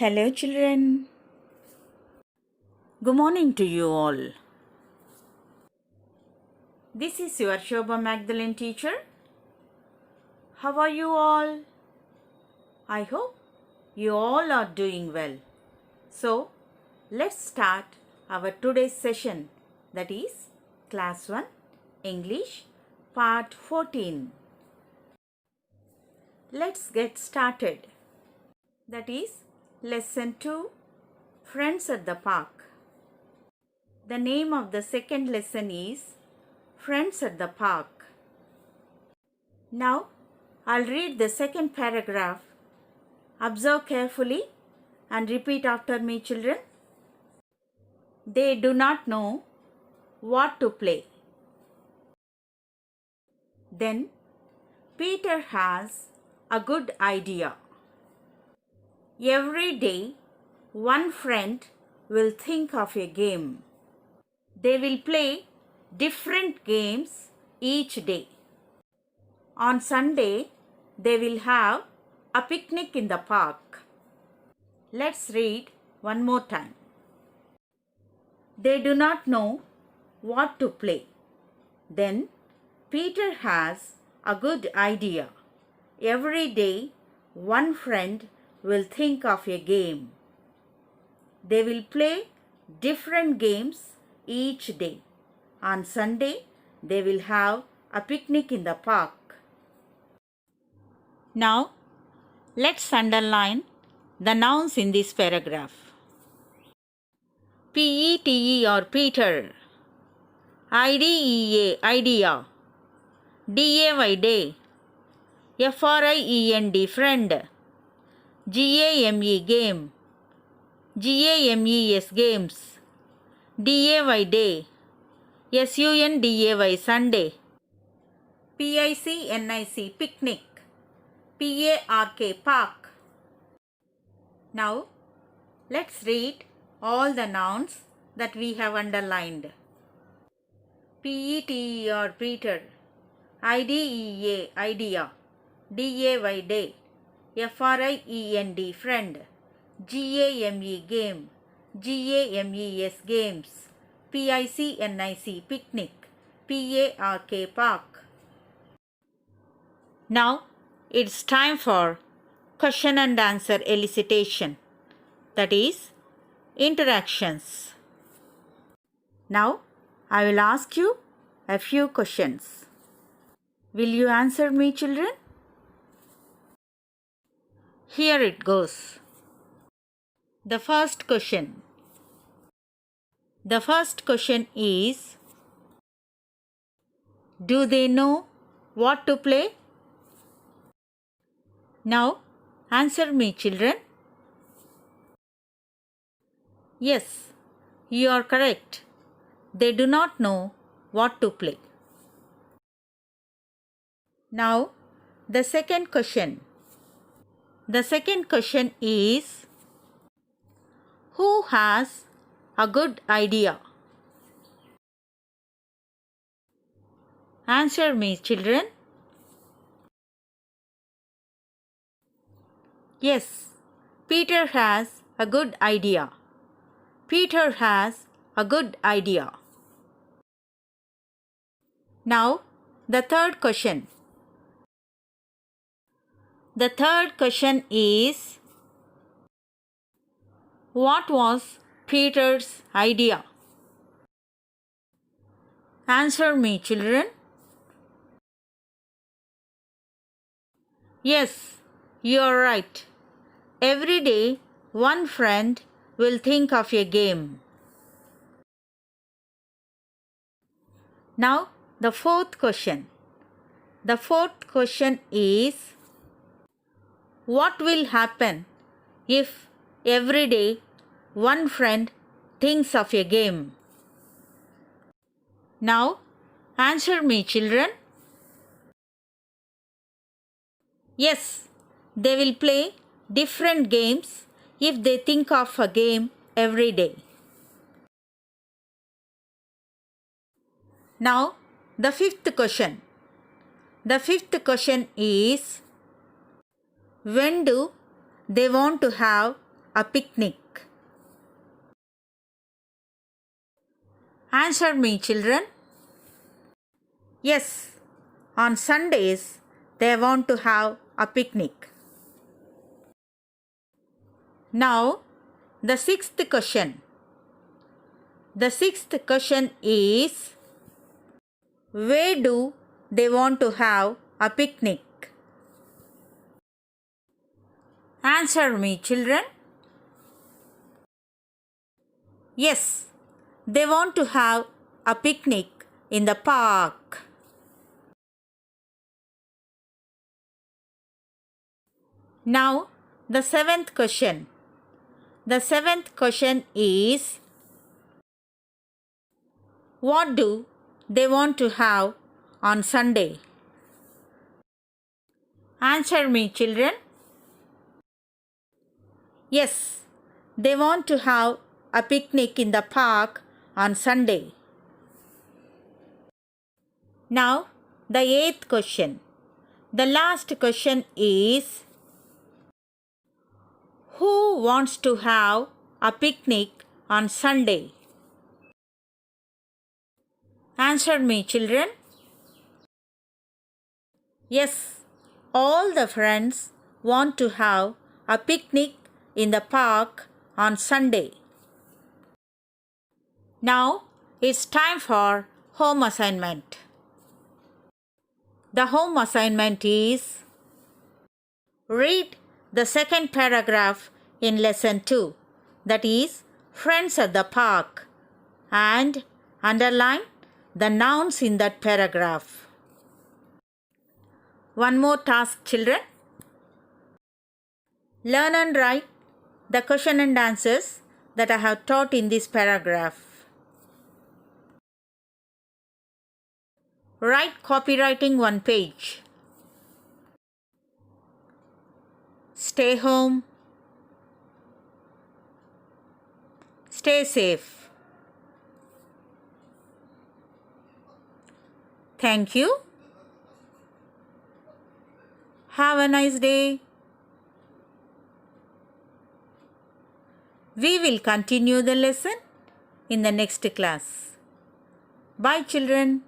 Hello, children. Good morning to you all. This is your Shobha Magdalene teacher. How are you all? I hope you all are doing well. So, let's start our today's session, that is Class 1 English Part 14. Let's get started. That is Lesson 2, Friends at the Park. The name of the second lesson is Friends at the Park. Now, I'll read the second paragraph. Observe carefully and repeat after me, children. They do not know what to play. Then, Peter has a good idea. Every day, one friend will think of a game. They will play different games each day. On Sunday, they will have a picnic in the park. Let's read one more time. They do not know what to play. Then Peter has a good idea. Every day, one friend will think of a game. They will play different games each day. On Sunday, they will have a picnic in the park. Now, let's underline the nouns in this paragraph. P-E-T-E or Peter, I-D-E-A, idea, D-A-Y, day, F-R-I-E-N-D, friend, G-A-M-E, game, G-A-M-E-S, games, D-A-Y, day, S-U-N-D-A-Y, Sunday, P-I-C-N-I-C, picnic, P-A-R-K, park. Now, let's read all the nouns that we have underlined. P-E-T-E or Peter, I-D-E-A, idea, D-A-Y, day, F-R-I-E-N-D, friend, G-A-M-E, game, G-A-M-E-S, games, P-I-C-N-I-C, picnic, P-A-R-K, park. Now, it's time for question and answer elicitation, that is, interactions. Now, I will ask you a few questions. Will you answer me, children? Here it goes. The first question. The first question is, do they know what to play? Now, answer me, children. Yes, you are correct. They do not know what to play. Now, the second question. The second question is, who has a good idea? Answer me, children. Yes, Peter has a good idea. Peter has a good idea. Now, the third question. The third question is, what was Peter's idea? Answer me, children. Yes, you are right. Every day, one friend will think of a game. Now, the fourth question. The fourth question is, what will happen if every day one friend thinks of a game? Now, answer me, children. Yes, they will play different games if they think of a game every day. Now, the fifth question. The fifth question is, when do they want to have a picnic? Answer me, children. Yes, on Sundays they want to have a picnic. Now, the sixth question. The sixth question is, where do they want to have a picnic? Answer me, children. Yes, they want to have a picnic in the park. Now, the seventh question. The seventh question is, what do they want to have on Sunday? Answer me, children. Yes, they want to have a picnic in the park on Sunday. Now, the eighth question. The last question is, who wants to have a picnic on Sunday? Answer me, children. Yes, all the friends want to have a picnic in the park on Sunday. Now it's time for home assignment. The home assignment is, read the second paragraph in lesson 2, that is Friends at the Park, and underline the nouns in that paragraph. One more task, children. Learn and write the question and answers that I have taught in this paragraph. Write copywriting one page. Stay home. Stay safe. Thank you. Have a nice day. We will continue the lesson in the next class. Bye, children.